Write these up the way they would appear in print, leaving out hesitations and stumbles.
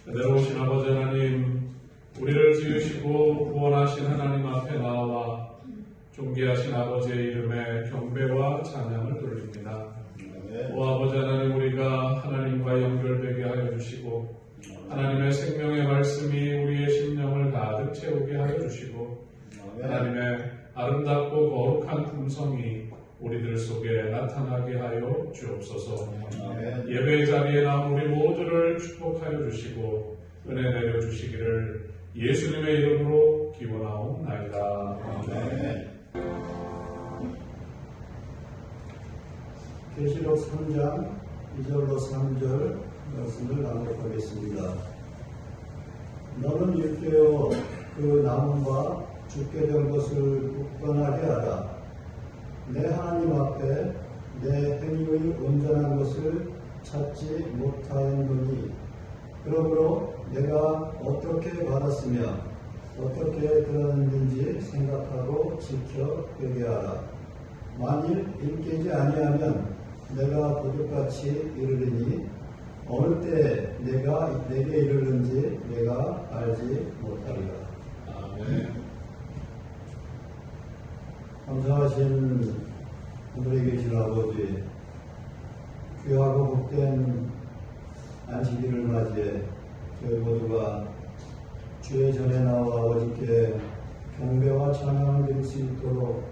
은혜로우신 아버지 하나님, 우리를 지으시고 구원하신 하나님 앞에 나와 존귀하신 아버지의 이름에 경배와 찬양을 돌립니다. 오 아버지 하나님, 우리가 하나님과 연결되게 하여 주시고 하나님의 생명의 말씀이 우리의 심령을 가득 채우게 하여 주시고 하나님의 아름답고 거룩한 품성이 우리들 속에 나타나게 하여 주옵소서. 예배의 자리에 나온 우리 모두를 축복하여 주시고 은혜 내려 주시기를 예수님의 이름으로 기원하옵나이다. 아멘. 계시록 3장 2절로 3절 말씀을 낭독하겠습니다. 너는 일깨어 그 나무가 죽게 된 것을 굳건하게 하라. 내 하나님 앞에 내 행위의 온전한 것을 찾지 못하였노니 그러므로 내가 어떻게 받았으며 어떻게 들었는지 생각하고 지켜 회개하라. 만일 일깨지 아니하면 내가 도둑같이 이르리니 어느 때 내가 내게 이르는지 내가 알지 못하리라. 아멘. 감사하신 하늘에 계신 아버지, 귀하고 복된 안식일을 맞이해 저희 모두가 주의 전에 나와 아버지께 경배와 찬양을 드릴 수 있도록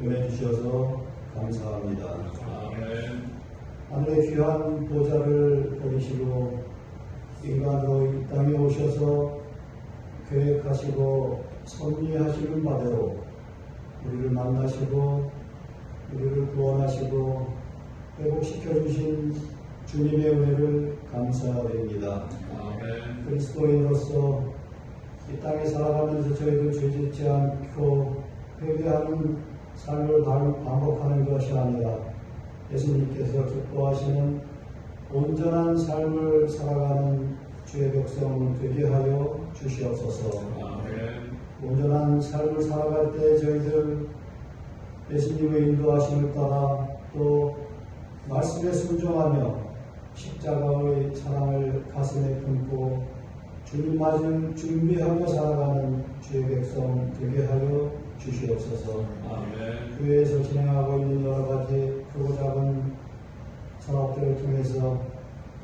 은혜 주셔서 감사합니다. 아멘. 하늘의 귀한 보좌를 버리시고 인간으로 이 땅에 오셔서 계획하시고 섭리하시는 바대로 우리를 만나시고 우리를 구원하시고 회복시켜 주신 주님의 은혜를 감사드립니다. 아멘. 그리스도인으로서 이 땅에 살아가면서 저희들 죄짓지 않고 회개하는 삶을 반복하는 것이 아니라 예수님께서 기뻐하시는 온전한 삶을 살아가는 주의 백성 되게 하여 주시옵소서. 아멘. 온전한 삶을 살아갈 때 저희들 예수님의 인도하심을 따라 또 말씀에 순종하며 십자가의 사랑을 가슴에 품고 주님 맞을 준비하며 살아가는 주의 백성 되게 하여 주시옵소서. 아멘. 교회에서 진행하고 있는 여러 가지 크고 작은 사업들을 통해서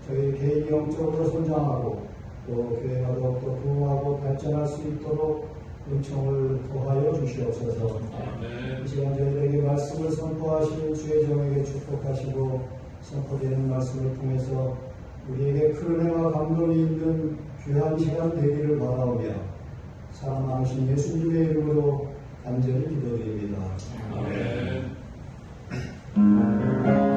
저희 개인이 영적으로 성장하고 또 교회가 더욱더 부흥하고 발전할 수 있도록 은총을 더하여 주시옵소서. 아멘. 이 시간 저희들에게 말씀을 선포하신 주의 종에게 축복하시고 선포되는 말씀을 통해서 우리에게 큰 은혜와 감동이 있는 귀한 시간 되기를 바라오며 사랑 많으신 예수님의 이름으로 간절히 기도드립니다. 아멘. 하나님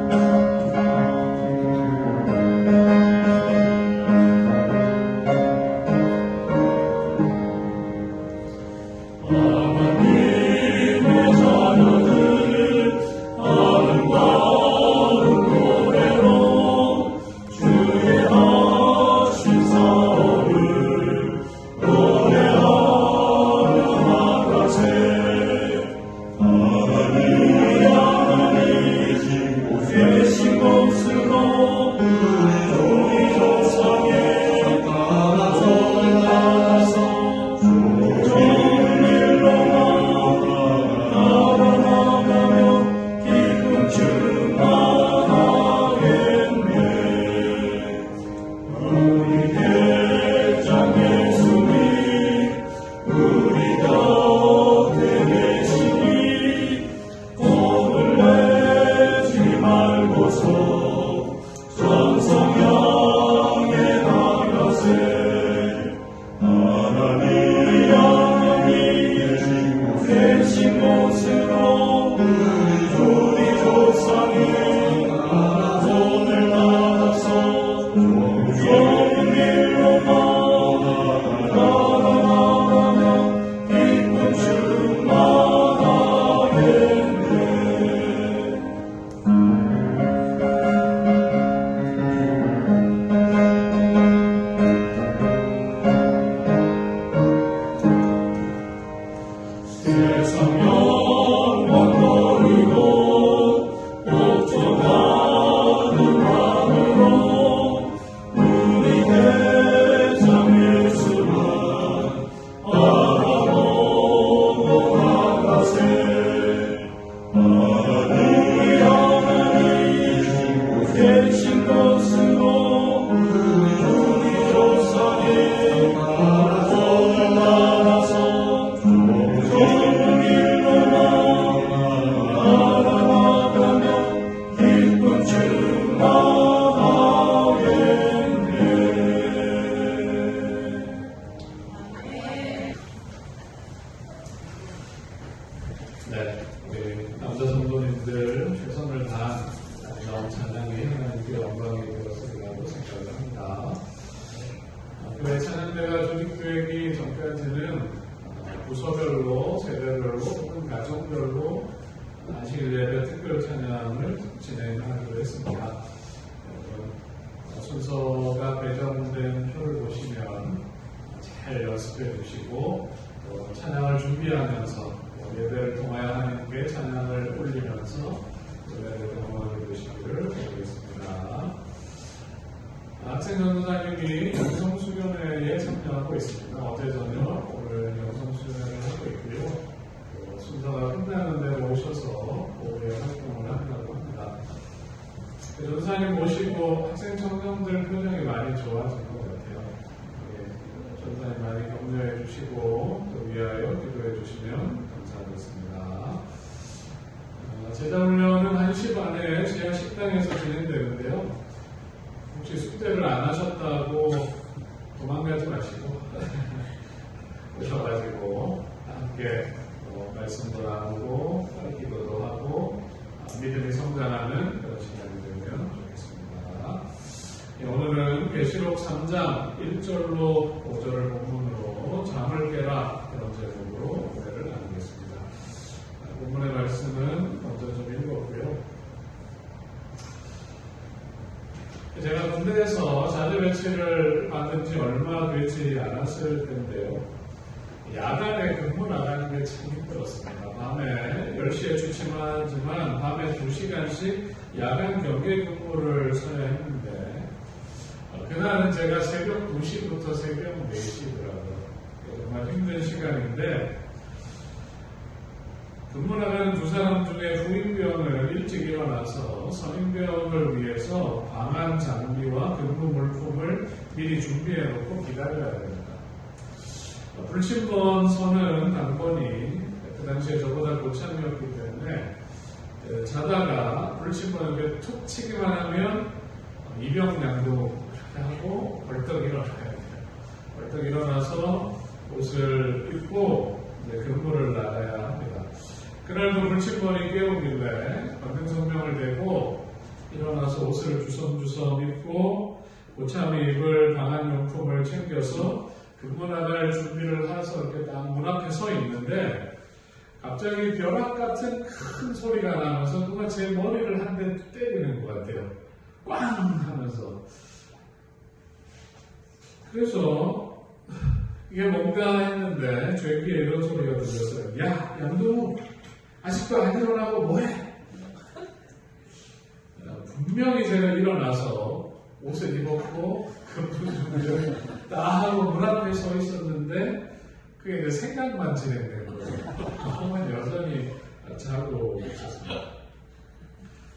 계획이 전까지는 부서별로, 세대별로, 혹은 가정별로 안식일예배 특별 찬양을 진행하기로 했습니다. 순서가 배정된 표를 보시면 잘 연습해 주시고 찬양을 준비하면서 예배를 통하여 하나님께 찬양을 올리면서 예배를 경험하게 되시기를 바라겠습니다. 학생 전도사님이 영성수련회에 참여하고 있습니다. 어제 저녁 오늘 영성수련회를 하고 있고요. 순서가 끝나는 대로 오셔서 오후에 활동을 한다고 합니다. 전도사님 모시고 학생 청년들 표정이 많이 좋아진 것 같아요. 전도사님 많이 격려해 주시고 또 위하여 기도해 주시면 감사하겠습니다. 제자훈련은 1시 반에 지하 식당에서 진행되는데요. 혹시 숙제를 안 하셨다고 도망가지 마시고 오셔가지고 함께 말씀도 나누고 기도도 하고 믿음이 성장하는 그런 시간이 되면 좋겠습니다. 오늘은 계시록 3장 1절로 5절을 본문으로 잠을 깨라 이런 제목으로 은혜를 나누겠습니다. 본문의 말씀은 먼저 좀 읽었고요. 제가 군대에서 자주 배치를 받은 지 얼마 되지 않았을 텐데요. 야간에 근무 나가는 게 참 힘들었습니다. 밤에 10시에 취침하지만 밤에 2시간씩 야간 경계 근무를 서야 했는데 그날은 제가 새벽 2시부터 새벽 4시더라고요. 정말 힘든 시간인데 근무 나가는 두 사람 중에 후임병을 일찍 일어나서 선임병을 위해서 방한 장비와 근무 물품을 미리 준비해 놓고 기다려야 됩니다. 불침번 선은 당번이 그 당시에 저보다 고참이었기 때문에 자다가 불침번을 툭 치기만 하면 이병량도 하고 벌떡 일어나야 돼요. 벌떡 일어나서 옷을 입고 근무를 나가야 합니다. 그날도 불침번이 깨우길래 관등성명을 대고 일어나서 옷을 주섬주섬 입고 고참이 입을 방한용품을 챙겨서 근무 나갈 준비를 해서 이렇게 딱 문 앞에 서 있는데 갑자기 벼락 같은 큰 소리가 나면서 누가 제 머리를 한 대 때리는 것 같아요. 꽝 하면서. 그래서 이게 뭔가 했는데 제 귀에 이런 소리가 들렸어요. 야, 양동우 아직도 안 일어나고 뭐해? 분명히 제가 일어나서 옷을 입었고 근무 준비를 다 하고 문 앞에 서 있었는데 그게 이제 생각만 진행된 거예요. 정말 여전히 자고 있었습니다.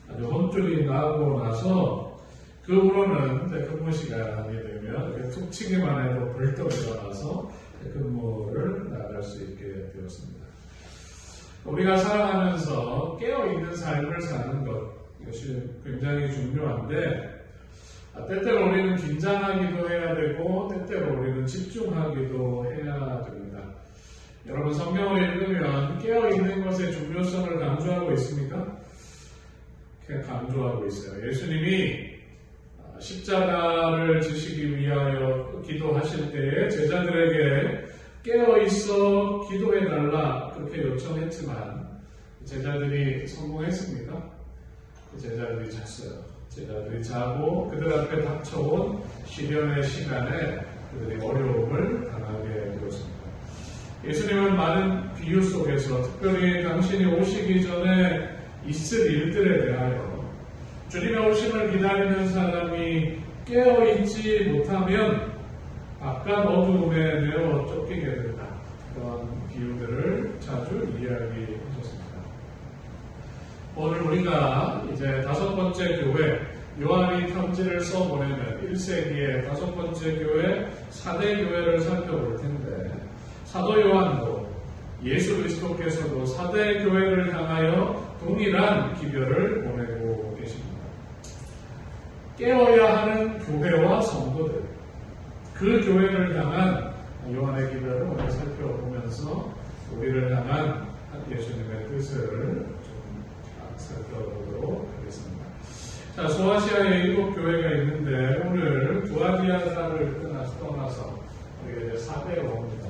아주 혼쭐이 나고 나서 그 후로는 근무 시간이 되면 이렇게 툭 치기만 해도 벌떡 일어나서 근무를 나갈 수 있게 되었습니다. 우리가 살아가면서 깨어있는 삶을 사는 것, 이것이 굉장히 중요한데 때때로 우리는 긴장하기도 해야 되고 때때로 우리는 집중하기도 해야 됩니다. 여러분 성경을 읽으면 깨어있는 것의 중요성을 강조하고 있습니까? 강조하고 있어요. 예수님이 십자가를 지시기 위하여 기도하실 때에 제자들에게 깨어있어 기도해달라 그렇게 요청했지만 제자들이 성공했습니까? 제자들이 잤어요. 제자들이 자고 그들 앞에 닥쳐온 시련의 시간에 그들이 어려움을 당하게 되었습니다. 예수님은 많은 비유 속에서 특별히 당신이 오시기 전에 있을 일들에 대하여 주님의 오심을 기다리는 사람이 깨어있지 못하면 바깥 어두움에 내어 쫓기게 된다. 그런 비유들을 자주 이야기하셨습니다. 오늘 우리가 이제 5번째 교회, 요한이 편지를 써보내는 1세기의 5번째 교회, 4대 교회를 살펴볼 텐데 사도 요한도 예수 그리스도께서도 4대 교회를 향하여 동일한 기별을 보내고 계십니다. 깨어야 하는 교회와 성도들, 그 교회를 향한 요한의 기별을 오늘 살펴보면서 우리를 향한 예수님의 뜻을 좀 살펴보도록 하겠습니다. 자, 소아시아에 7 교회가 있는데 오늘 두아디아사를 떠나서 우리가 이제 사대로 옵니다.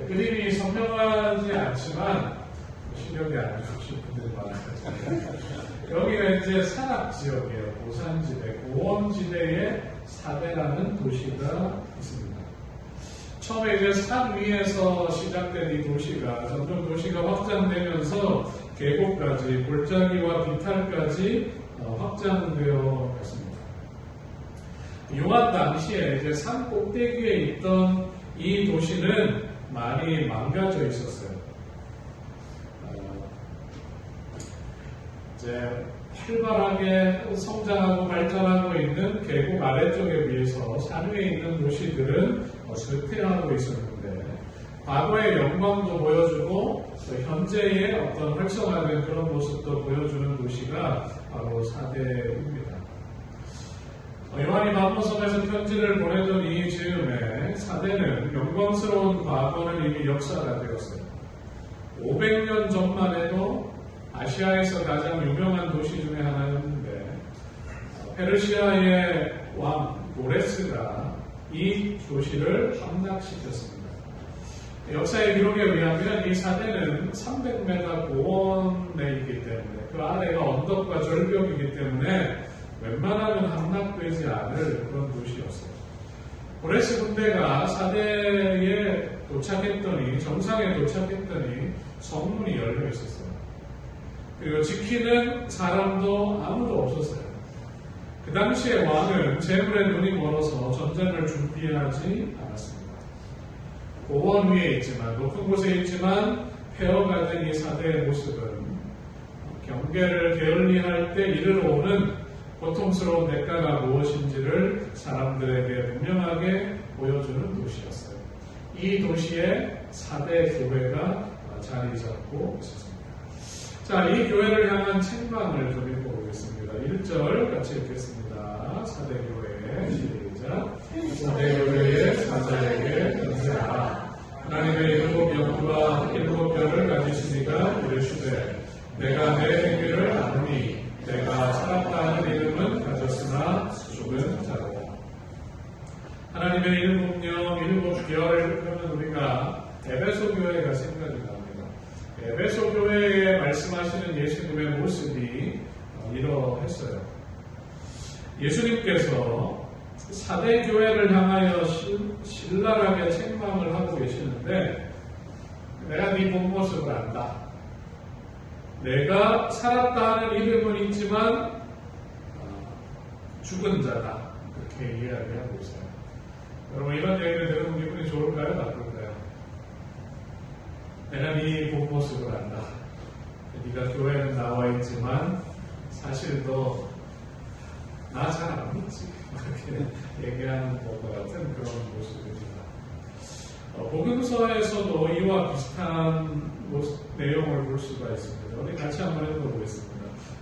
그림이 선명하지 않지만 시력이 안 좋으신 분들이 많아요. 여기가 이제 산악 지역이에요. 고산지대, 고원지대에 사대라는 도시가 있습니다. 처음에 이제 산 위에서 시작된 이 도시가 점점 도시가 확장되면서 계곡까지, 골짜기와 비탈까지 확장되어 갔습니다. 요한 당시에 이제 산 꼭대기에 있던 이 도시는 많이 망가져 있었어요. 이제 활발하게 성장하고 발전하고 있는 계곡 아래쪽에 비해서 산 위에 있는 도시들은 쇠퇴하고 있었는데 과거의 영광도 보여주고 현재의 어떤 활성화된 그런 모습도 보여주는 도시가 바로 사대입니다. 요한이 마음모섬에서 편지를 보내던 이 즈음에 사대는 영광스러운 과거는 이미 역사가 되었어요. 500년 전만 해도 아시아에서 가장 유명한 도시 중에 하나였는데 페르시아의 왕 고레스가 이 도시를 함락시켰습니다. 역사의 기록에 의하면 이 사대는 300m 고원에 있기 때문에 그 아래가 언덕과 절벽이기 때문에 웬만하면 함락되지 않을 그런 도시였어요. 고레스 군대가 사대에 도착했더니 정상에 도착했더니 성문이 열려 있었어요. 그리고 지키는 사람도 아무도 없었어요. 그 당시에 왕은 재물에 눈이 멀어서 전쟁을 준비하지 않았습니다. 고원 위에 있지만 높은 곳에 있지만 폐허가 된 이 사대의 모습은 경계를 게을리할 때 이르러 오는 고통스러운 대가가 무엇인지를 사람들에게 분명하게 보여주는 도시였어요. 이 도시에 사대 교회가 자리 잡고 있었습니다. 자, 이 교회를 향한 책망을 좀 읽어보겠습니다. 1절 같이 읽겠습니다. 사대교회 시작. 사대교회의 사자에게 전세하라. 하나님의 일곱 영과 일곱 별을 가지시니가 이르시되 내가 내 행위를 아노니 내가 살았다 하는 이름은 가졌으나 죽은 자로다. 하나님의 일곱 영, 일곱 별, 그러면 우리가 에베소 교회가 생각이 납니다. 에베소 교회에 말씀하시는 예수님의 모습이 이러했어요. 예수님께서 사대 교회를 향하여 신랄하게 책망을 하고 계시는데 내가 네 본 모습을 안다. 내가 살았다 하는 이름은 있지만 죽은 자다. 그렇게 이야기하고 있어요. 여러분 이런 얘기를 들으면 기분이 좋을까요? 나쁠까요? 내가 네 본 모습을 안다. 네가 교회는 나와 있지만 사실 너 나 잘 안 믿지. 그렇게 얘기하는 것과 같은 그런 모습입니다. 복음서에서도 이와 비슷한 내용을 볼 수가 있습니다. 우리 같이 한번 읽어보겠습니다.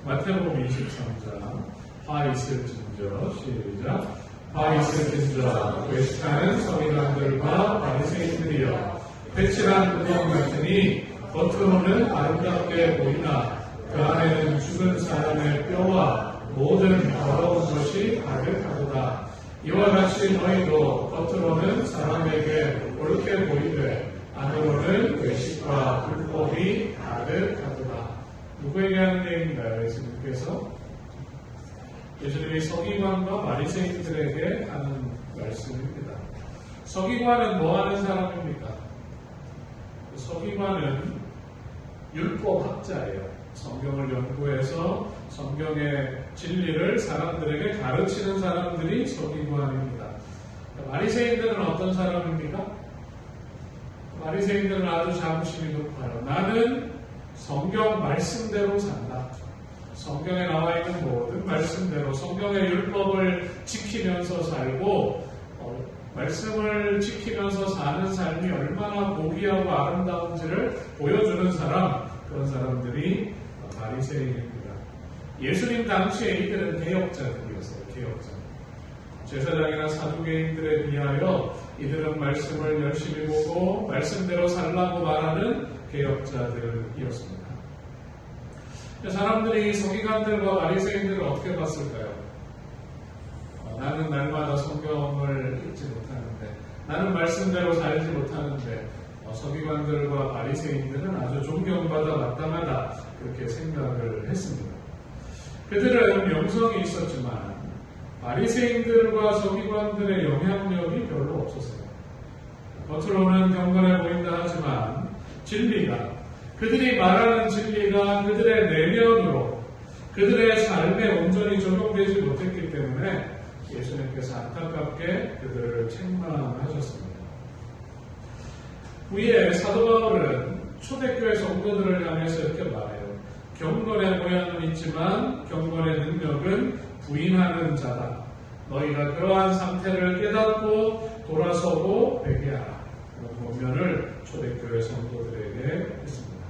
마태복음 23장 화 있을진저 시작. 화 있을진저 외식하는 서기관들과 바리새인들이여 회칠한 우동 같으니 겉으로는 아름답게 보이나 그 안에는 죽은 사람의 뼈와 모든 더러운 것이 가득하도다. 이와 같이 너희도 겉으로는 사람에게 옳게 보이되 안으로는 외식과 불법이 가득하도다. 누구에게 하는 얘기인가요? 예수님께서 예수님이 서기관과 바리새인들에게 하는 말씀입니다. 서기관은 뭐 하는 사람입니까? 서기관은 율법학자예요. 성경을 연구해서 성경의 진리를 사람들에게 가르치는 사람들이 서기관입니다. 바리새인들은 어떤 사람입니까? 바리새인들은 아주 자부심이 높아요. 나는 성경 말씀대로 산다. 성경에 나와 있는 모든 말씀대로 성경의 율법을 지키면서 살고 말씀을 지키면서 사는 삶이 얼마나 고귀하고 아름다운지를 보여주는 사람, 그런 사람들이 바리새인입니다. 예수님 당시에 이들은 개혁자들이었어요. 개혁자. 제사장이나 사두개인들에 비하여 이들은 말씀을 열심히 보고 말씀대로 살라고 말하는 개혁자들이었습니다. 사람들이 서기관들과 바리새인들을 어떻게 봤을까요? 나는 날마다 성경을 읽지 못하는데 나는 말씀대로 살지 못하는데 서기관들과 바리새인들은 아주 존경받아 마땅하다 그렇게 생각을 했습니다. 그들은 명성이 있었지만 바리새인들과 서기관들의 영향력이 별로 없었어요. 겉으로는 경건해 보인다 하지만 진리가, 그들이 말하는 진리가 그들의 내면으로 그들의 삶에 온전히 적용되지 못했기 때문에 예수님께서 안타깝게 그들을 책망하셨습니다. 후에 사도 바울은 초대교회 성도들을 향해서 이렇게 말해요. 경건의 모양은 있지만 경건의 능력은 부인하는 자다. 너희가 그러한 상태를 깨닫고 돌아서고 회개하라. 그런 권면을 초대교회 성도들에게 했습니다.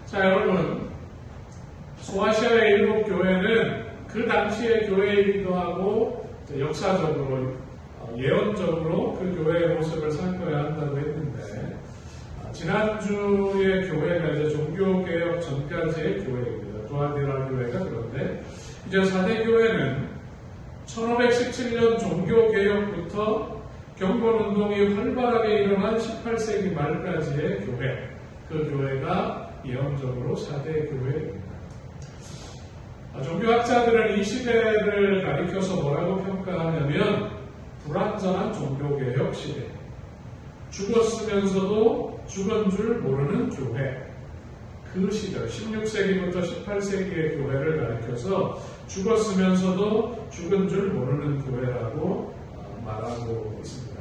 자, 여러분, 소아시아의 일곱 교회는 그 당시의 교회이기도 하고 역사적으로 예언적으로 그 교회의 모습을 살펴야 한다고 했는데 지난주의 교회가 이제 종교개혁 전까지의 교회입니다. 두아디라 교회가. 그런데 이제 4대 교회는 1517년 종교개혁부터 경건운동이 활발하게 일어난 18세기 말까지의 교회, 그 교회가 예언적으로 4대 교회입니다. 종교학자들은 이 시대를 가리켜서 뭐라고 평가하냐면 불완전한 종교개혁 시대, 죽었으면서도 죽은 줄 모르는 교회, 그 시절 16세기부터 18세기의 교회를 가리켜서 죽었으면서도 죽은 줄 모르는 교회라고 말하고 있습니다.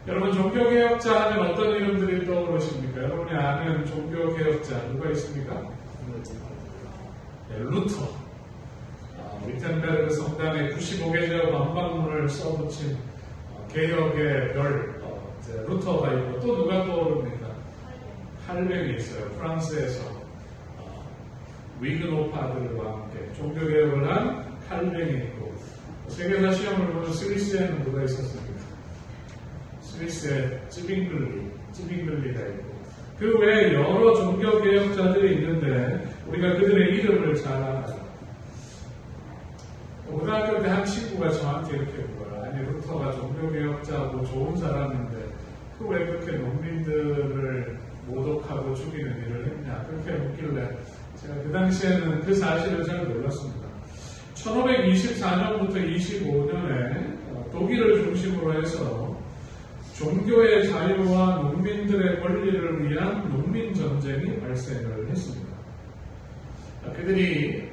여러분, 종교개혁자 하면 어떤 이름들이 떠오르십니까? 여러분이 아는 종교개혁자 누가 있습니까? 루터, 위텐베르그 성당에 95개의 반박문을 써붙인 개혁의 별 루터가 있고, 또 누가 떠오릅니까? 칼뱅이 있어요. 프랑스에서 위그노파들과 함께 종교개혁을 한 칼뱅이 있고, 세계사 시험을 보면 스위스에는 누가 있었습니까? 스위스에 찌빙글리가 있고, 그 외에 여러 종교개혁자들이 있는데 우리가 그들의 이름을 잘 알아요. 고등학교 때 한 친구가 저한테 이렇게 물어요. 아니, 루터가 종교개혁자고 좋은 사람인데 그 왜 그렇게 농민들을 모독하고 죽이는 일을 했냐, 그렇게 묻길래 제가 그 당시에는 그 사실을 잘 몰랐습니다. 1524년부터 25년에 독일을 중심으로 해서 종교의 자유와 농민들의 권리를 위한 농민전쟁이 발생을 했습니다. 그들이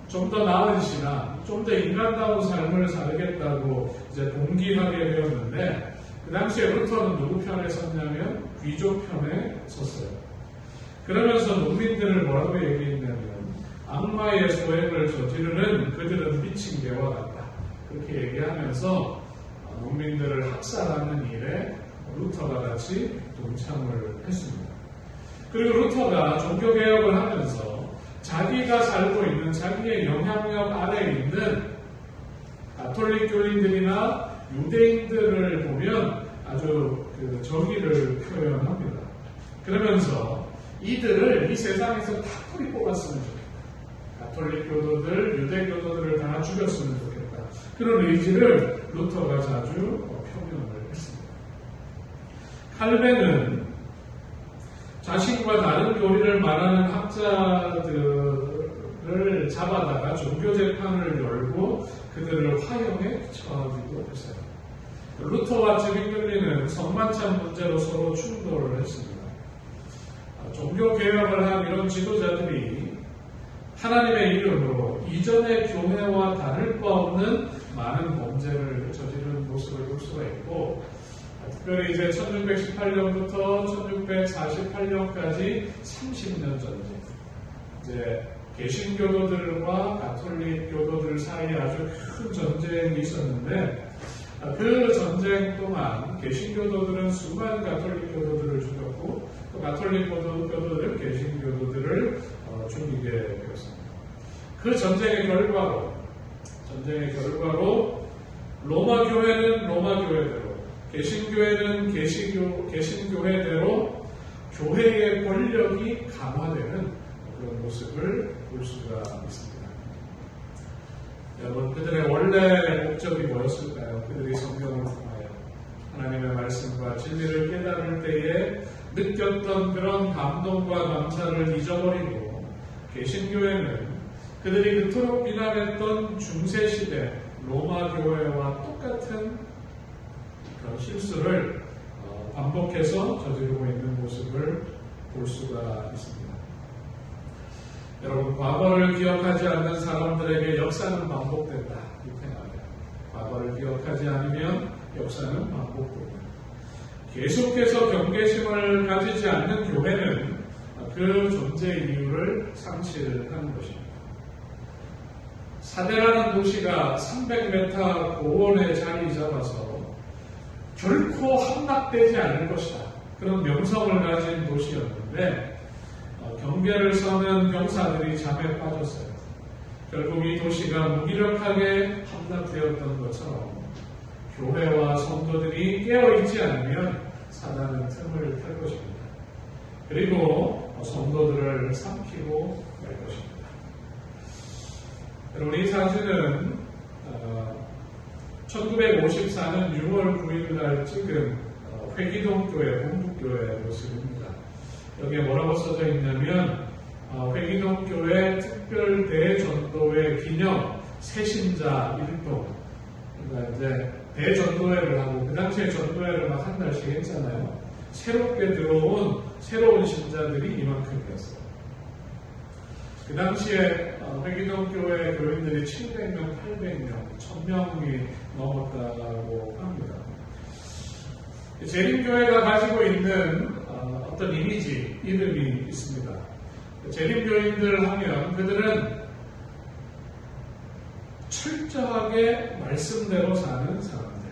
좀 더 나은 신앙, 좀 더 인간다운 삶을 살겠다고 이제 봉기하게 되었는데, 그 당시에 루터는 누구 편에 섰냐면 귀족 편에 섰어요. 그러면서 농민들을 뭐라고 얘기했냐면 악마의 소행을 저지르는 그들은 미친 개와 같다. 그렇게 얘기하면서 농민들을 학살하는 일에 루터가 같이 동참을 했습니다. 그리고 루터가 종교개혁을 하면서 자기가 살고 있는 자기의 영향력 아래에 있는 가톨릭 교인들이나 유대인들을 보면 아주 정의를 표현합니다. 그러면서 이들을 이 세상에서 다 뿌리 뽑았으면 좋겠다. 가톨릭 교도들, 유대 교도들을 다 죽였으면 좋겠다. 그런 의지를 루터가 자주 표명을 했습니다. 칼뱅은 자신과 다른 교리를 말하는 학자들을 잡아다가 종교재판을 열고 그들을 화형에 처하기도 했어요. 루터와 찌빙글리는 성만찬 문제로 서로 충돌을 했습니다. 종교개혁을 한 이런 지도자들이 하나님의 이름으로 이전의 교회와 다를 바 없는 많은 범죄를 저지르는 모습을 볼 수가 있고, 특별히 이제 1618년부터 1648년까지 30년 전쟁, 이제 개신교도들과 가톨릭 교도들 사이에 아주 큰 전쟁이 있었는데, 그 전쟁 동안 개신교도들은 수많은 가톨릭 교도들을 죽였고, 또 가톨릭 교도들은 개신교도들을 죽이게 되었습니다. 그 전쟁의 결과로 로마 교회는 로마 교회대로, 개신교회는 개신교회대로 교회의 권력이 강화되는 그런 모습을 볼 수가 있습니다. 여러분, 그들의 원래 목적이 뭐였을까요? 그들이 성경을 통하여 하나님의 말씀 느꼈던 그런 감동과 감사를 잊어버리고 개신교회는 그들이 그토록 비난했던 중세시대 로마 교회와 똑같은 그런 실수를 반복해서 저지르고 있는 모습을 볼 수가 있습니다. 여러분, 과거를 기억하지 않는 사람들에게 역사는 반복된다. 이렇게 말해요. 과거를 기억하지 않으면 역사는 반복된다. 계속해서 경계심을 가지지 않는 교회는 그 존재 이유를 상실하는 것입니다. 사대라는 도시가 300m 고원에 자리 잡아서 결코 함락되지 않을 것이다. 그런 명성을 가진 도시였는데 경계를 서는 병사들이 잠에 빠졌어요. 결국 이 도시가 무기력하게 함락되었던 것처럼 교회와 성도들이 깨어있지 않으면 사단은 틈을 탈 것입니다. 그리고 성도들을 삼키고 말 것입니다. 여러분, 이 사진은 1954년 6월 9일 날 찍은 회기동교회 본부교회 모습입니다. 여기에 뭐라고 써져 있냐면 회기동교회 특별대전도회 기념 새신자 일동. 그러니까 이제 대전도회를 하고 그 당시에 전도회를 막 한 달씩 했잖아요. 새롭게 들어온 새로운 신자들이 이만큼이었어요. 그 당시에 회기동교회 교인들이 700명, 800명, 1000명이 넘었다고 합니다. 재림교회가 가지고 있는 어떤 이미지, 이름이 있습니다. 재림교인들 하면 그들은 철저하게 말씀대로 사는 사람들.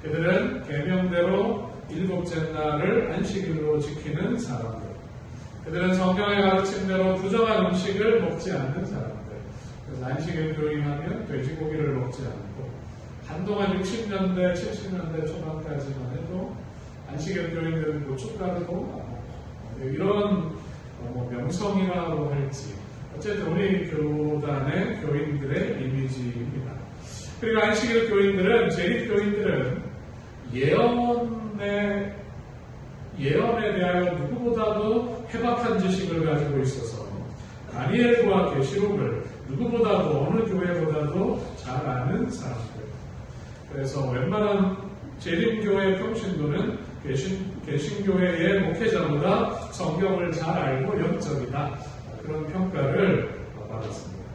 그들은 계명대로 일곱째 날을 안식일로 지키는 사람들. 그들은 성경의 가르침대로 부정한 음식을 먹지 않는 사람들. 그래서 안식일 교인하면 돼지고기를 먹지 않고 한동안 60년대, 70년대 초반까지만 해도 안식일 교인들은 고춧가루도 안 먹고 이런 명성이라고 할지 어쨌든 우리 교단의 교인들의 이미지입니다. 그리고 안식일 교인들은, 재림 교인들은 예언에 대하여 누구보다도 해박한 지식을 가지고 있어서 다니엘과 계시록을 누구보다도 어느 교회보다도 잘 아는 사람들. 그래서 웬만한 재림교회 평신도는 개신교회의 목회자보다 성경을 잘 알고 영적이다. 그런 평가를 받았습니다.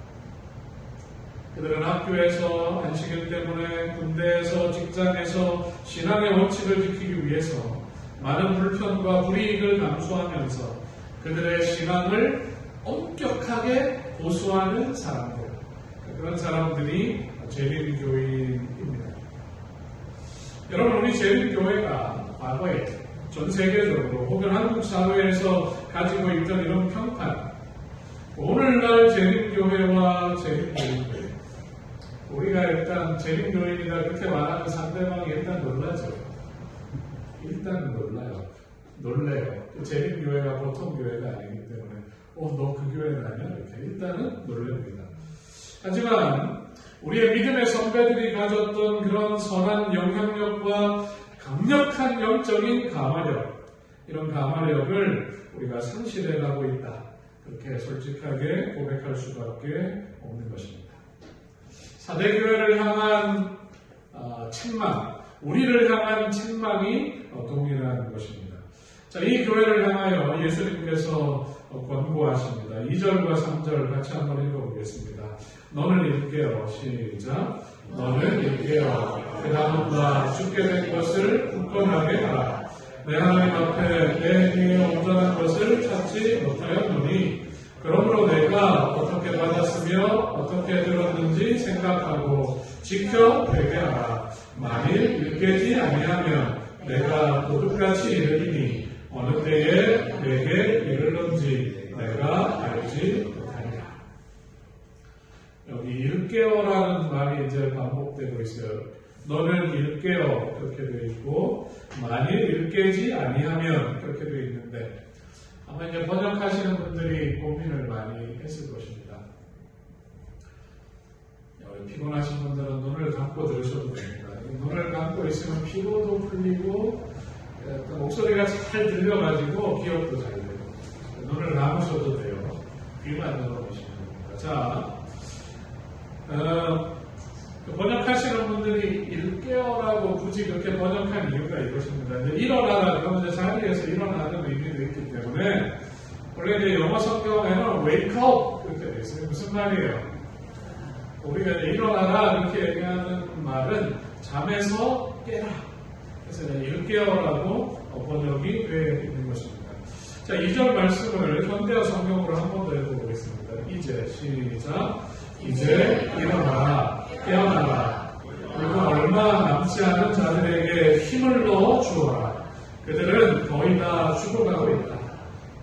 그들은 학교에서, 안식일 때문에, 군대에서, 직장에서 신앙의 원칙을 지키기 위해서 많은 불편과 불이익을 감수하면서 그들의 신앙을 엄격하게 고수하는 사람들, 그런 사람들이 재림교인입니다. 여러분, 우리 재림교회가 과거에 전 세계적으로 혹은 한국 사회에서 가지고 있던 이런 평판, 오늘날 재림교회와 재림교인들, 우리가 일단 재림교인이다 그렇게 말하는 상대방이 일단 놀라죠. 일단 놀래요. 재림교회가 보통 교회가 아니기 때문에 너 그 교회는 아니야? 이렇게 일단은 놀랍니다. 하지만 우리의 믿음의 선배들이 가졌던 그런 선한 영향력과 강력한 영적인 가마력, 이런 가마력을 우리가 상실해가고 있다. 그렇게 솔직하게 고백할 수밖에 없는 것입니다. 사대교회를 향한 책망, 우리를 향한 책망이 동일한 것입니다. 자, 이 교회를 향하여 예수님께서 권고하십니다. 2절과 3절 같이 한번 읽어보겠습니다. 너는 일깨어, 시작. 너는 일깨어, 그 나무가 죽게 된 것을 굳건하게 하라. 내 하나님 앞에 내 뒤에 온전한 것을 찾지 못하였노니 그러므로 내가 어떻게 받았으며 어떻게 들었는지 생각하고 지켜 회개하라. 만일 일깨지 아니하면 내가 도둑같이 이르리니 어느 때에 내게 이르는지 내가 알지 못하리라. 여기 일깨어라는 말이 이제 반복되고 있어요. 너는 일깨어 그렇게 되어 있고 만일 일깨지 아니하면 그렇게 되어 있는데 아마 이제 번역하시는 분들이 고민을 많이 했을 것입니다. 피곤하신 분들은 눈을 감고 들으셔도 됩니다. 눈을 감고 있으면 피로도 풀리고 목소리가 잘 들려가지고 기억도 잘 돼요. 눈을 감으셔도 돼요. 귀만 열어보시면 됩니다. 자, 번역하시는 분들이 일깨어라고 굳이 그렇게 번역한 이유가 이것입니다. 이제 일어나라 그러면 이제 자리에서 일어나는 의미도 있기 때문에 원래 이제 영어 성경에는 wake up 이렇게 되어 있어요. 무슨 말이에요? 우리가 이제 일어나라 이렇게 얘기하는 말은 잠에서 깨라. 그래서 이제 일깨어라고 번역이 되어 있는 것입니다. 자, 2절 말씀을 현대어 성경으로 한 번 더 읽어보겠습니다. 이제 시작. 이제 일어나라, 깨어나라. 그리고 얼마 남지 않은 자들에게 힘을 넣어 주어라. 그들은 거의 다 죽어가고 있다.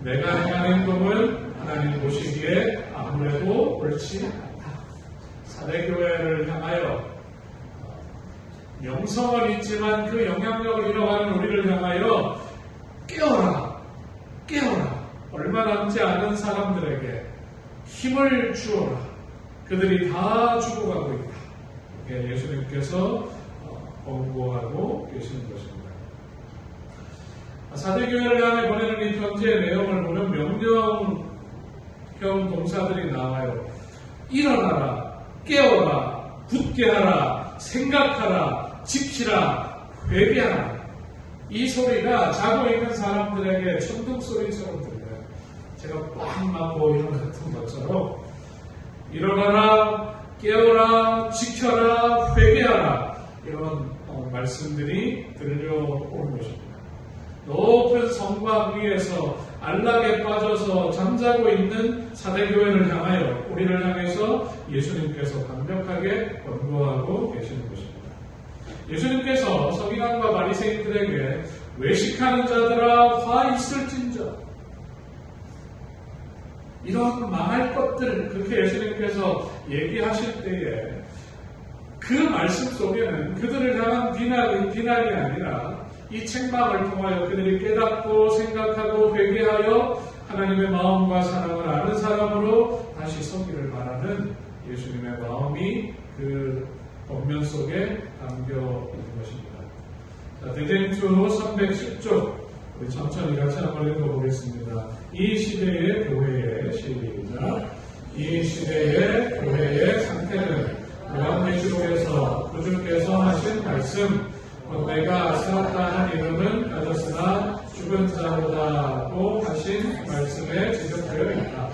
내가 행한 행동은 하나님 보시기에 아무래도 옳지 않다. 사대교회를 향하여 명성은 있지만 그 영향력을 잃어가는 우리를 향하여 깨어라, 깨어라. 얼마 남지 않은 사람들에게 힘을 주어라. 그들이 다 죽어가고 있다. 이렇게 예수님께서 권고하고 계시는 것입니다. 사대교회를 향해 보내는 이 편지의 내용을 보면 명령형 동사들이 나와요. 일어나라, 깨어라, 굳게 하라, 생각하라, 지키라, 회개하라. 이 소리가 자고 있는 사람들에게 천둥 소리처럼 들려요. 제가 빵 맞고 일어났던 것처럼 일어나라, 깨어라, 지켜라, 회개하라. 이런 말씀들이 들려오는 것입니다. 높은 성곽 위에서 안락에 빠져서 잠자고 있는 사대교회를 향하여 우리를 향해서 예수님께서 강력하게 권고하고 계시는 것입니다. 예수님께서 서기관과 바리새인들에게 외식하는 자들아 화 있을진저 이런 망할 것들 그렇게 예수님께서 얘기하실 때에 그 말씀 속에는 그들을 향한 비난이 아니라 이 책망을 통하여 그들이 깨닫고 생각하고 회개하여 하나님의 마음과 사랑을 아는 사람으로 다시 서기를 바라는 예수님의 마음이 그 본면 속에 담겨 있는 것입니다. 자, 대쟁주 310쪽 우리 천천히 같이 한번 읽어보겠습니다. 이 시대의 교회의 시작. 이 시대의 교회의 상태는 요한계시록에서 구주께서 하신 말씀 내가 살았다 한 이름은 가졌으나 죽은 자보다고 하신 말씀에 지적되어 있다.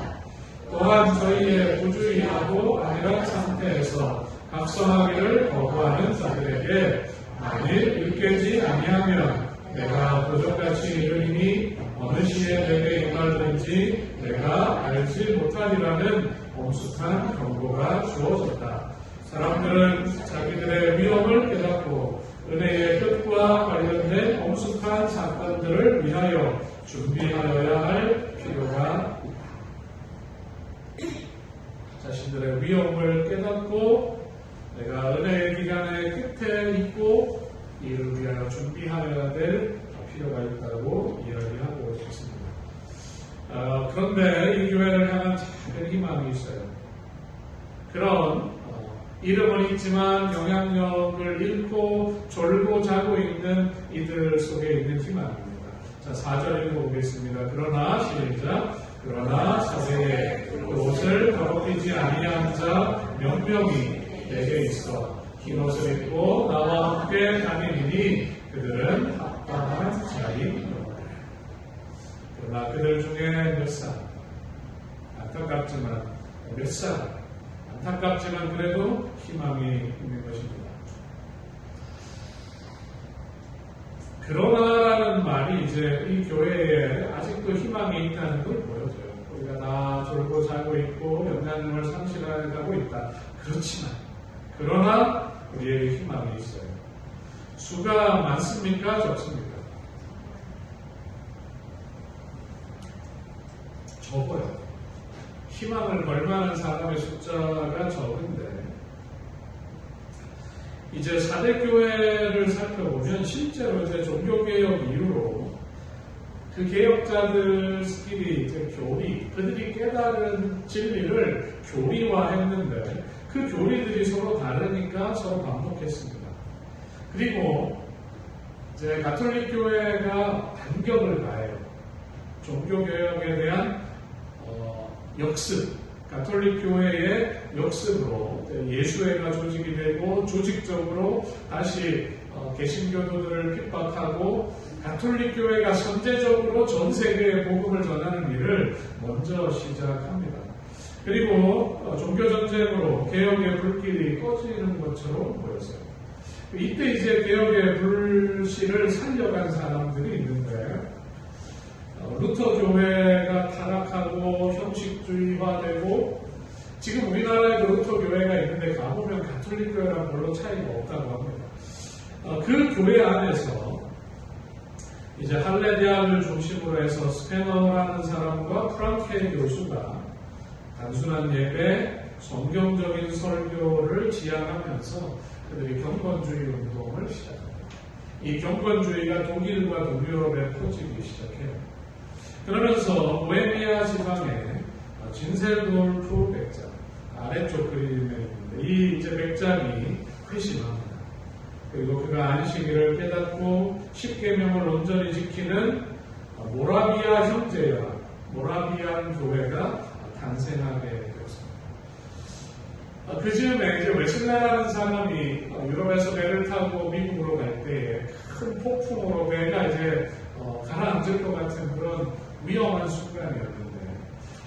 또한 저희의 구주의하고 아니란 상태에서 각성하기를 거부하는 자들에게 만일 일깨지 아니하면 내가 도적같이 이르리니 어느 시에 내게 임하든지 내가 알지 못하리라는 엄숙한 경고가 주어졌다. 사람들은 자기들의 위험을 깨닫고 은혜의 뜻과 관련된 엄숙한 사건들을 위하여 준비하여야 할 필요가 있다. 자신들의 위험을 깨닫고 내가 은혜의 기간의 끝에 있고 이를 위하여 준비하여야 될 필요가 있다고 이야기하고 있습니다. 그런데 이 교회를 향한 작은 희망이 있어요. 그런 이름은 있지만 영향력을 잃고 졸고 자고 있는 이들 속에 있는 희망입니다. 자, 4절 읽어보겠습니다. 그러나 시작. 그러나 사세에 옷을 더럽히지 아니한 자 명명이 내게 있어 흰 옷을 입고 나와 함께 다니니 그들은 합당한 자이로다. 그러나 그들 중에 몇 사람 안타깝지만 몇 사람 안타깝지만 그래도 희망이 있는 것입니다. 그러나라는 말이 이제 이 교회에 아직도 희망이 있다는 걸 보여줘요. 우리가 다 졸고 자고 있고 영향력을 상실하고 있다. 그렇지만 그러나 우리에게 희망이 있어요. 수가 많습니까? 적습니까? 적어요. 희망을 걸만한 사람의 숫자가 적은데 이제 4대 교회를 살펴보면 실제로 이제 종교개혁 이후로 그 개혁자들끼리 이제 그들이 깨달은 진리를 교리화했는데 그 교리들이 서로 다르니까 서로 반복했습니다. 그리고 이제 가톨릭 교회가 반격을 가해요. 종교개혁에 대한 역습, 가톨릭 교회의 역습으로 예수회가 조직이 되고 조직적으로 다시 개신교도들을 핍박하고 가톨릭 교회가 선제적으로 전 세계에 복음을 전하는 일을 먼저 시작합니다. 그리고 종교전쟁으로 개혁의 불길이 꺼지는 것처럼 보였어요. 이때 이제 개혁의 불씨를 살려간 사람들이 있는 거예요. 루터 교회가 타락하고 형식주의화되고 지금 우리나라에도 루터 교회가 있는데 가보면 가톨릭 교회랑 별로 차이가 없다고 합니다. 그 교회 안에서 이제 할레 대학을 중심으로 해서 스페너라는 사람과 프랑케 교수가 단순한 예배, 성경적인 설교를 지향하면서 그들이 경건주의 운동을 시작합니다. 이 경건주의가 독일과 동유럽에 퍼지기 시작해요. 그러면서 보헤미아 지방에 진셀돌프 백작, 아래쪽 그림에 있는데 이 이제 백작이 회심합니다. 그리고 그가 안식일을 깨닫고 십계명을 온전히 지키는 모라비아 형제와 모라비안 교회가 탄생하게 되었습니다. 그 즈음에 이제 웨슬레라는 사람이 유럽에서 배를 타고 미국으로 갈 때에 큰 폭풍으로 배가 이제 가라앉을 것 같은 그런 위험한 순간이었는데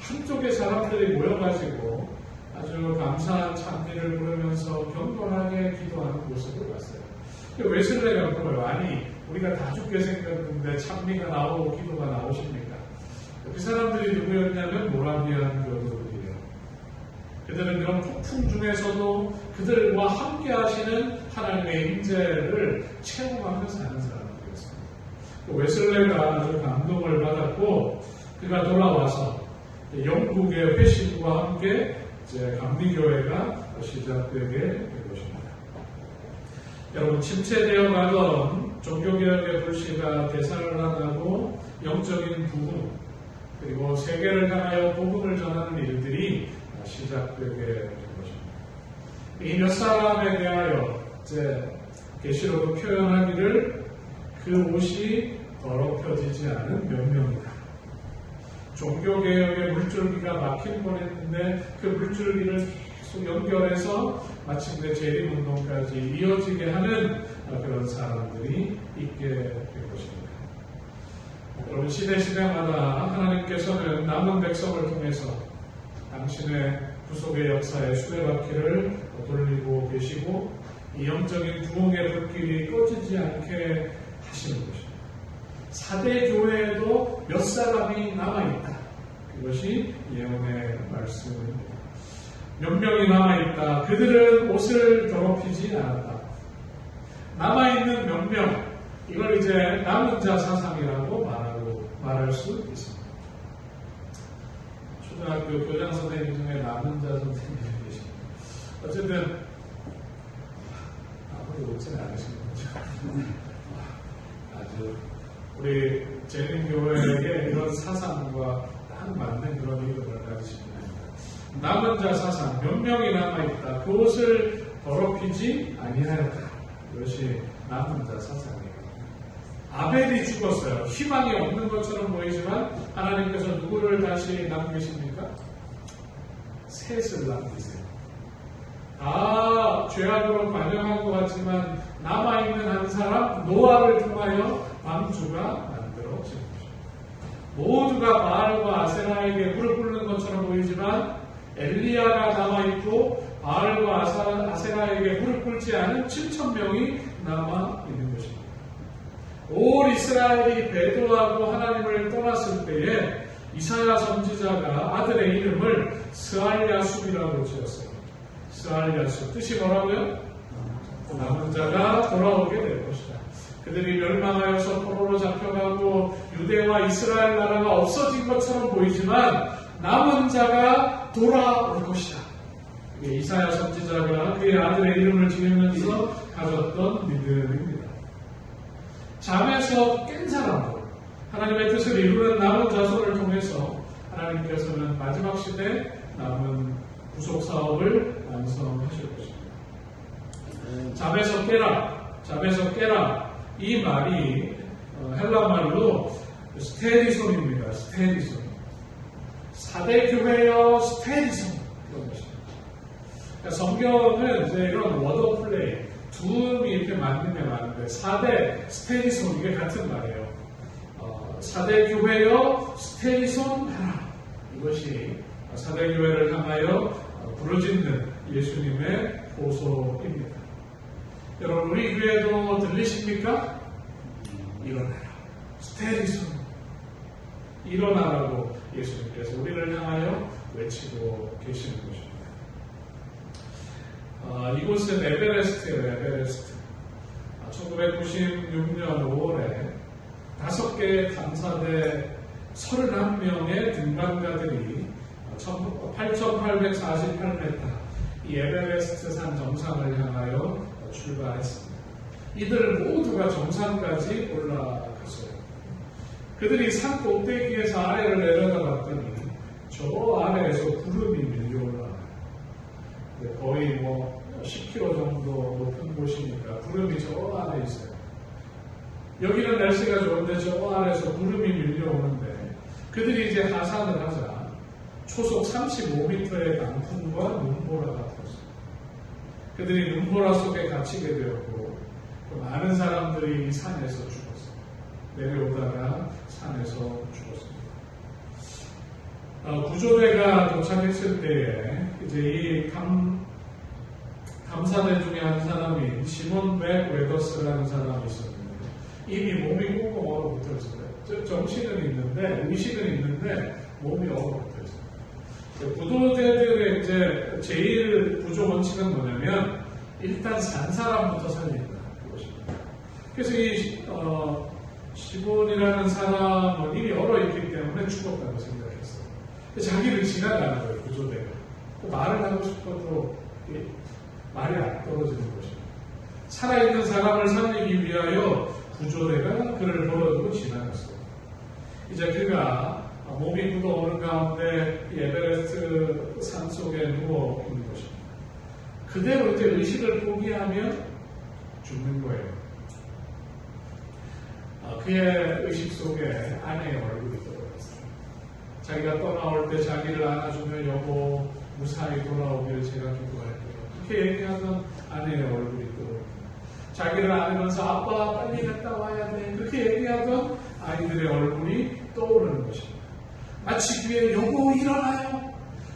한쪽에 사람들이 모여가지고 아주 감사한 찬미를 부르면서 경건하게 기도하는 모습을 봤어요. 웨슬레가 물어요. 아니 우리가 다 죽게 생겼는데 찬미가 나오고 기도가 나오십니까? 그 사람들이 누구였냐면 모라비안 교도들이에요. 그들은 그런 폭풍 중에서도 그들과 함께 하시는 하나님의 임재를 체험하면서 사는 사람들이었습니다. 웨슬레가 아주 감동을 받았고 그가 돌아와서 영국의 회심과 함께 이제 감리교회가 시작되게 된 것입니다. 여러분 침체되어 가던 종교개혁의 불씨가 되살아나고 영적인 부흥 그리고 세계를 향하여 복음을 전하는 일들이 시작되게 된 것입니다. 이 몇 사람에 대하여 이제 계시록은 표현하기를 그 옷이 더럽혀지지 않은 몇 명이다. 종교개혁의 물줄기가 막힐 뻔했는데 그 물줄기를 계속 연결해서 마침내 재림운동까지 이어지게 하는 그런 사람들이 있게 된 것입니다. 여러분 시대마다 하나님께서는 남은 백성을 통해서 당신의 구속의 역사의 수레바퀴를 돌리고 계시고 이 영적인 부흥의 불길이 꺼지지 않게 하시는 것입니다. 4대 교회에도 몇 사람이 남아있다. 그것이 예언의 말씀입니다. 몇 명이 남아있다. 그들은 옷을 더럽히지 않았다. 남아있는 몇 명, 이걸 이제 남은 자 사상이라고 말할 수 있습니다. 초등학교 교장 선생님 중에 남은 자 선생님이 계십니다. 어쨌든 아무도 웃지는 않으신 거죠. 아주 우리 재림교회에게 이런 사상과 딱 맞는 그런 이름을 가지시면 합니다. 남은 자 사상, 몇 명이 남아있다. 그것을 더럽히지 아니하였다. 이것이 남은 자 사상이에요. 아벨이 죽었어요. 희망이 없는 것처럼 보이지만 하나님께서 누구를 다시 남기십니까? 셋을 남기세요. 죄악으로 관영한 것 같지만 남아있는 한 사람 노아를 통하여 방주가 만들어진 것입니다. 모두가 바알과 아세라에게 무릎 꿇는 것처럼 보이지만 엘리야가 남아있고 바알과 아세라에게 무릎 꿇지 않은 7,000명이 남아있는 것입니다. 올 이스라엘이 배도하고 하나님을 떠났을 때에 이사야 선지자가 아들의 이름을 스알야숲이라고 지었어요. 스알야숲 뜻이 뭐라고요? 남은 자가 돌아오게 될 것이다. 그들이 멸망하여서 포로로 잡혀가고 유대와 이스라엘 나라가 없어진 것처럼 보이지만 남은 자가 돌아올 것이다. 이게 이사야 선지자가 그의 아들의 이름을 지으면서 가졌던 믿음입니다. 잠에서 깬 사람들, 하나님의 뜻을 이루는 남은 자손을 통해서 하나님께서는 마지막 시대 남은 구속 사업을 완성하실 것입니다. 잠에서 깨라, 잠에서 깨라. 이 말이 헬라 말로 스테디손입니다. 스테디손. 4대 교회여 스테디손. 이런 것입니다. 그러니까 성경은 이제 이런 워더플레이, 두음이 이렇게 만들면 많은데 4대 스테디손 이게 같은 말이에요. 4대 교회여 스테디손 하라. 이것이 4대 교회를 향하여 부르짖는 예수님의 호소입니다. 여러분 우리 교회도 들리십니까? 일어나라. 스테디손. 일어나라고 예수님께서 우리를 향하여 외치고 계시는 것입니다. 이곳은 에베레스트예요. 에베레스트. 1996년 5월에 5개의 탐사대 31명의 등반가들이 8,848m 이 에베레스트 산 정상을 향하여 출발했습니다. 이들 모두가 정상까지 올라갔어요. 그들이 산 꼭대기에서 아래를 내려다봤더니 저 아래에서 구름이 밀려올라와요. 거의 10km 정도 높은 곳이니까 구름이 저 아래 있어요. 여기는 날씨가 좋은데 저 아래에서 구름이 밀려오는데 그들이 이제 하산을 하자 초속 35m의 강풍과 눈보라가 불었어요. 그들이 눈보라 속에 갇히게 되었고 많은 사람들이 산에서 죽었어요. 내려오다가 산에서 죽었습니다. 구조대가 도착했을 때에 이제 이 탐사대 중에 한 사람이 시몬 맥 웨더스라는 사람이 있었는데 이미 몸이 꽁꽁 얼어붙어 있어요. 정신은 있는데 의식은 있는데 몸이 얼어붙어 있어요. 구조대들의 이제 제일 구조 원칙은 뭐냐면 일단 산 사람부터 살린다. 그것입니다. 그래서 이 시몬이라는 사람은 이미 얼어있기 때문에 죽었다고 생각했어요. 자기를 지나가는 거예요. 구조대가. 말을 하고 싶어도 말이 안 떨어지는 것입니다. 살아있는 사람을 살리기 위하여 구조대가 그를 걸어두고 지나갔어요. 이제 그가 몸이 굳어오는 가운데 에베레스트 산 속에 누워 있는 것입니다. 그대로 이제 의식을 포기하면 죽는 거예요. 그의 의식 속에 아내의 얼굴이 떠올랐어요. 자기가 떠나올 때 자기를 안아주며 여보 무사히 돌아오길 제가 기도할게요. 그렇게 얘기하던 아내의 얼굴이 떠오릅니다. 자기를 안으면서 아빠 빨리 갔다 와야 돼. 그렇게 얘기하던 아이들의 얼굴이 떠오르는 것입니다. 마치 귀에 여보 일어나요.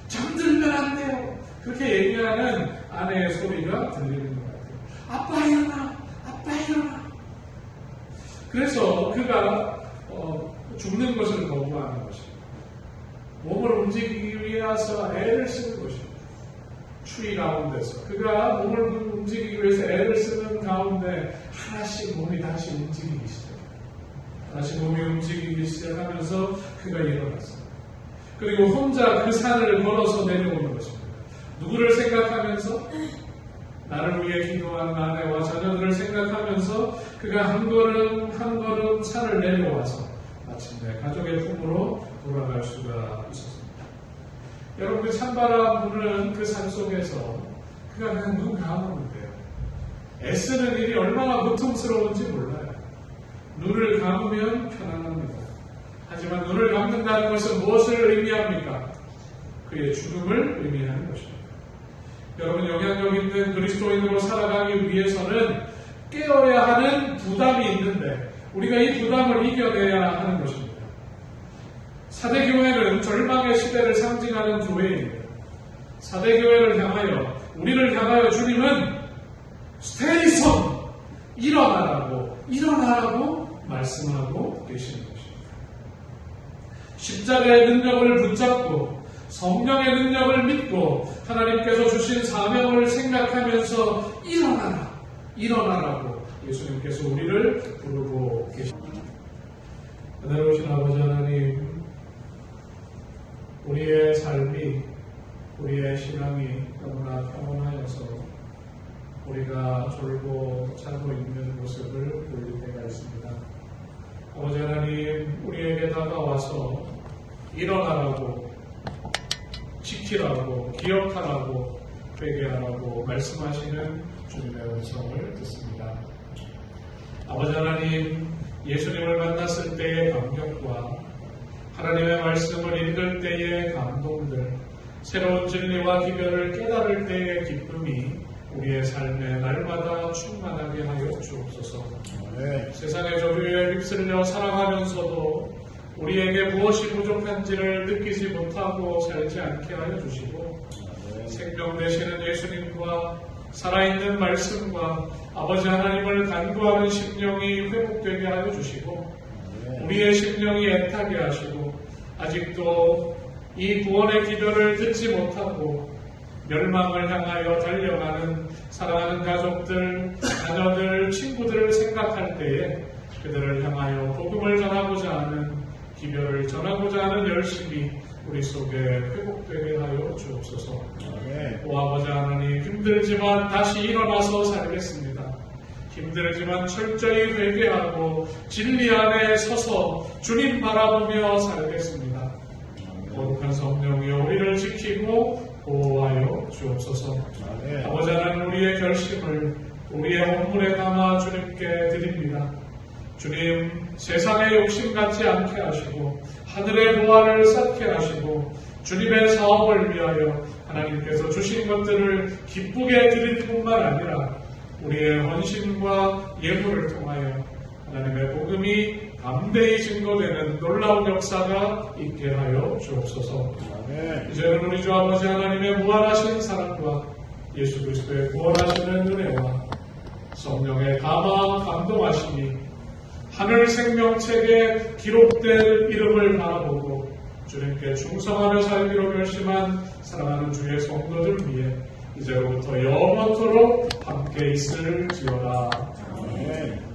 잠들면 안 돼요. 그렇게 얘기하는 아내의 소리가 들리는 것 같아요. 아빠 일어나. 아빠 일어나. 그래서 그가 죽는 것을 거부하는 것입니다. 몸을 움직이기 위해서 애를 쓰는 것입니다. 추위 가운데서 그가 몸을 움직이기 위해서 애를 쓰는 가운데 하나씩 몸이 다시 움직이기 시작해요. 다시 몸이 움직이기 시작하면서 그가 일어났어요. 그리고 혼자 그 산을 걸어서 내려오는 것입니다. 누구를 생각하면서? 나를 위해 기도하는 아내와 자녀들을 생각하면서 그가 한 걸음 한 걸음 산을 내려와서 마침내 가족의 품으로 돌아갈 수가 있었습니다. 여러분 그 찬바람 부는 그 산 속에서 그가 그냥 눈 감으면 돼요. 애쓰는 일이 얼마나 고통스러운지 몰라요. 눈을 감으면 편안합니다. 하지만 눈을 감는다는 것은 무엇을 의미합니까? 그의 죽음을 의미하는 것입니다. 여러분 영향력 있는 그리스도인으로 살아가기 위해서는 깨어야 하는 부담이 있는데 우리가 이 부담을 이겨내야 하는 것입니다. 사대교회는 절망의 시대를 상징하는 교회입니다. 사대교회를 향하여 우리를 향하여 주님은 스테이션 일어나라고 말씀하고 계시는 것입니다. 십자가의 능력을 붙잡고 성령의 능력을 믿고 하나님께서 주신 사명을 생각하면서 일어나라고 예수님께서 우리를 부르고 계십니다. 하늘 오신 아버지 하나님, 우리의 삶이, 우리의 신앙이 너무나 평온하여서 우리가 졸고 자고 있는 모습을 보일 때가 있습니다. 아버지 하나님, 우리에게 다가와서 일어나라고, 지키라고, 기억하라고, 회개하라고 말씀하시는 주님의 음성을 듣습니다. 아버지 하나님, 예수님을 만났을 때의 감격과 하나님의 말씀을 읽을 때의 감동들, 새로운 진리와 기별을 깨달을 때의 기쁨이 우리의 삶에 날마다 충만하게 하여 주옵소서. 세상의 조류에 휩쓸려 살아가면서도 우리에게 무엇이 부족한지를 느끼지 못하고 살지 않게 하여 주시고, 생명 되시는 예수님과 살아있는 말씀과 아버지 하나님을 간구하는 심령이 회복되게 하여 주시고, 우리의 심령이 애타게 하시고, 아직도 이 구원의 기도를 듣지 못하고 멸망을 향하여 달려가는 사랑하는 가족들, 자녀들, 친구들을 생각할 때에 그들을 향하여 복음을 전하고자 하는, 기별을 전하고자 하는 열심이 우리 속에 회복되게 하여 주옵소서. 오 아버지 하나님, 힘들지만 다시 일어나서 살겠습니다. 힘들지만 철저히 회개하고 진리 안에 서서 주님 바라보며 살겠습니다. 거룩한 성령이여 우리를 지키고 보호하여 주옵소서. 아버지 하나님, 우리의 결심을 우리의 헌물에 담아 주님께 드립니다. 주님, 세상의 욕심 갖지 않게 하시고 하늘의 보화를 쌓게 하시고 주님의 사업을 위하여 하나님께서 주신 것들을 기쁘게 드릴 뿐만 아니라 우리의 헌신과 예물을 통하여 하나님의 복음이 담대히 증거되는 놀라운 역사가 있게 하여 주옵소서. 이제는 우리 주 아버지 하나님의 무한하신 사랑과 예수 그리스도의 구원하시는 은혜와 성령의 감화 감동하심이 하늘 생명책에 기록될 이름을 바라보고 주님께 충성하며 살기로 결심한 사랑하는 주의 성도들 위해 이제로부터 영원토록 함께 있을지어다. 아멘.